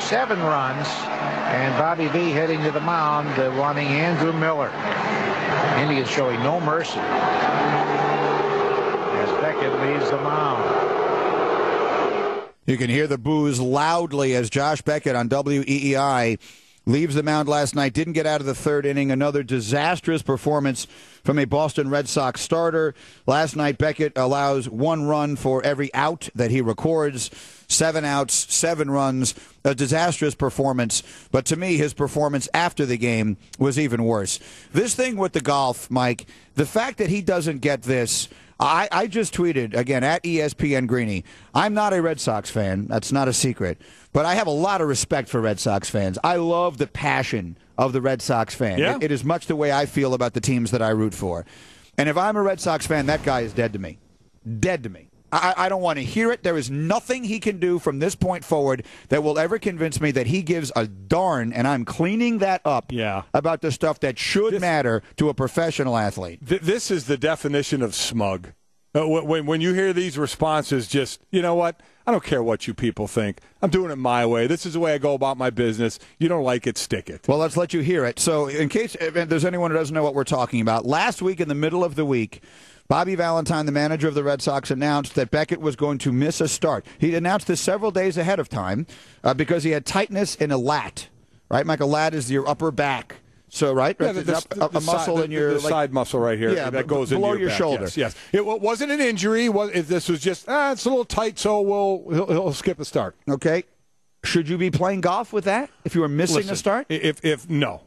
7 runs, and Bobby V heading to the mound, wanting Andrew Miller. Indians showing no mercy as Beckett leaves the mound. You can hear the boos loudly as Josh Beckett on WEEI leaves the mound last night. Didn't get out of the third inning. Another disastrous performance from a Boston Red Sox starter. Last night, Beckett allows 1 run for every out that he records. 7 outs, 7 runs. A disastrous performance. But to me, his performance after the game was even worse. This thing with the golf, Mike, the fact that he doesn't get this... I just tweeted, again, at ESPN Greeny, I'm not a Red Sox fan. That's not a secret. But I have a lot of respect for Red Sox fans. I love the passion of the Red Sox fan. Yeah. It is much the way I feel about the teams that I root for. And if I'm a Red Sox fan, that guy is dead to me. Dead to me. I don't want to hear it. There is nothing he can do from this point forward that will ever convince me that he gives a darn, and I'm cleaning that up, about the stuff that should matter to a professional athlete. This is the definition of smug. When you hear these responses, just, you know what? I don't care what you people think. I'm doing it my way. This is the way I go about my business. You don't like it, stick it. Well, let's let you hear it. So in case there's anyone who doesn't know what we're talking about, last week in the middle of the week, Bobby Valentine, the manager of the Red Sox, announced that Beckett was going to miss a start. He announced this several days ahead of time because he had tightness in a lat. Right, Mike? A lat is your upper back. So, right? Yeah, a muscle in your... The side muscle right here. Yeah, that goes below into your back. shoulder. Yes. It wasn't an injury. This was just, it's a little tight, so he'll skip a start. Okay. Should you be playing golf with that if you were missing a start? If no.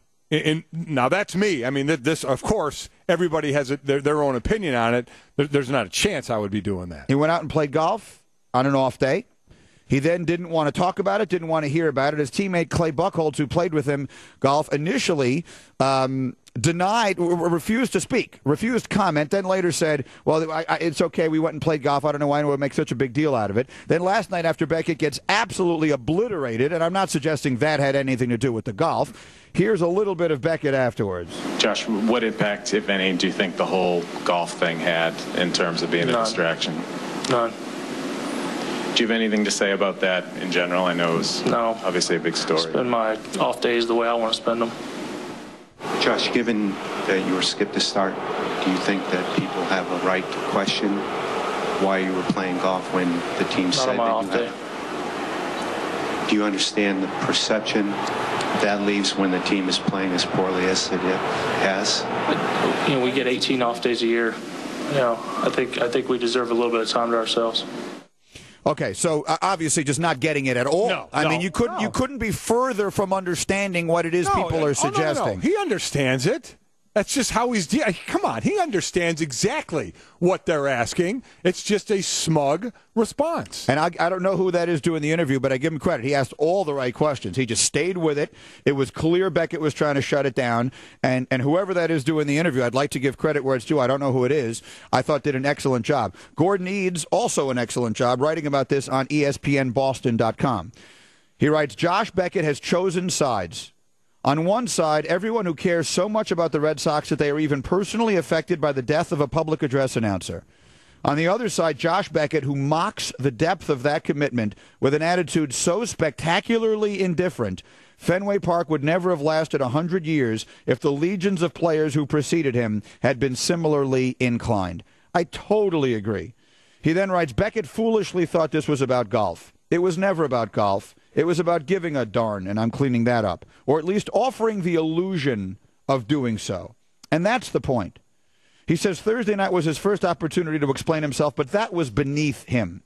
Now, that's me. I mean, this, of course, everybody has their own opinion on it. There's not a chance I would be doing that. He went out and played golf on an off day. He then didn't want to talk about it, didn't want to hear about it. His teammate Clay Buchholz, who played with him golf, initially denied, refused to speak, refused comment, then later said, well, it's okay, we went and played golf. I don't know why anyone would make such a big deal out of it. Then last night after Beckett gets absolutely obliterated, and I'm not suggesting that had anything to do with the golf, here's a little bit of Beckett afterwards. Josh, what impact, if any, do you think the whole golf thing had in terms of being a distraction? None. Do you have anything to say about that in general? I know it was obviously a big story. Spend my off days the way I want to spend them. Josh, given that you were skipped to start, do you think that people have a right to question why you were playing golf when the team said that you had? Do you understand the perception that leaves when the team is playing as poorly as it has? We get 18 off days a year. I think we deserve a little bit of time to ourselves. Okay, so obviously just not getting it at all. No, I mean, you couldn't be further from understanding what it is people are suggesting. No. He understands it. That's just how he's... Come on, he understands exactly what they're asking. It's just a smug response. And I don't know who that is doing the interview, but I give him credit. He asked all the right questions. He just stayed with it. It was clear Beckett was trying to shut it down. And whoever that is doing the interview, I'd like to give credit where it's due. I don't know who it is. I thought did an excellent job. Gordon Eads, also an excellent job, writing about this on ESPNBoston.com. He writes, Josh Beckett has chosen sides. On one side, everyone who cares so much about the Red Sox that they are even personally affected by the death of a public address announcer. On the other side, Josh Beckett, who mocks the depth of that commitment with an attitude so spectacularly indifferent, Fenway Park would never have lasted 100 years if the legions of players who preceded him had been similarly inclined. I totally agree. He then writes, Beckett foolishly thought this was about golf. It was never about golf. It was about giving a darn, and I'm cleaning that up, or at least offering the illusion of doing so. And that's the point. He says Thursday night was his first opportunity to explain himself, but that was beneath him.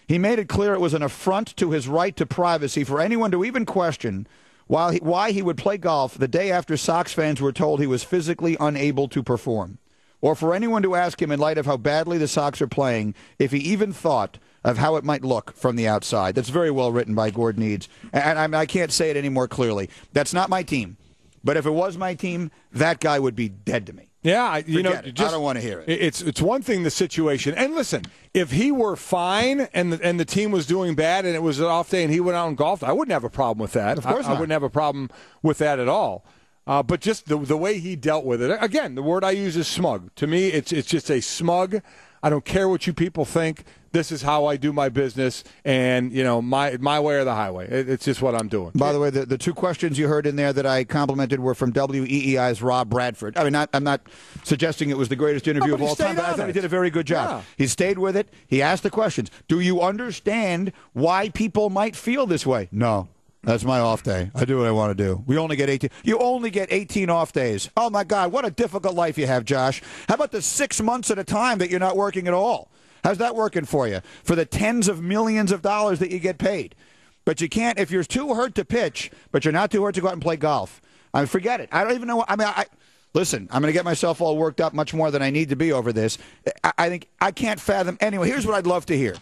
He made it clear it was an affront to his right to privacy for anyone to even question why he would play golf the day after Sox fans were told he was physically unable to perform, or for anyone to ask him in light of how badly the Sox are playing if he even thought of how it might look from the outside. That's very well written by Gordon Eads. And I can't say it any more clearly. That's not my team. But if it was my team, that guy would be dead to me. Yeah, I don't want to hear it. It's one thing, the situation. And listen, if he were fine and the team was doing bad and it was an off day and he went out and golfed, I wouldn't have a problem with that. Of course not. I wouldn't have a problem with that at all. But just the way he dealt with it. Again, the word I use is smug. To me, it's just a smug I don't care what you people think. This is how I do my business, and my way or the highway. It's just what I'm doing. By the way, the two questions you heard in there that I complimented were from WEEI's Rob Bradford. I mean, I'm not suggesting it was the greatest interview of all time, but I thought he did a very good job. Yeah. He stayed with it. He asked the questions. Do you understand why people might feel this way? No. That's my off day. I do what I want to do. We only get 18. You only get 18 off days. Oh, my God, what a difficult life you have, Josh. How about the 6 months at a time that you're not working at all? How's that working for you? For the tens of millions of dollars that you get paid. But you can't, if you're too hurt to pitch, but you're not too hurt to go out and play golf. I mean, forget it. I don't even know. Listen, I'm going to get myself all worked up much more than I need to be over this. I think I can't fathom. Anyway, here's what I'd love to hear.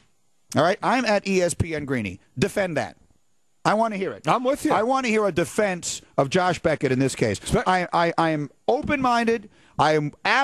All right? I'm at ESPN Greeny. Defend that. I want to hear it. I'm with you. I want to hear a defense of Josh Beckett in this case. I am open-minded. I am absolutely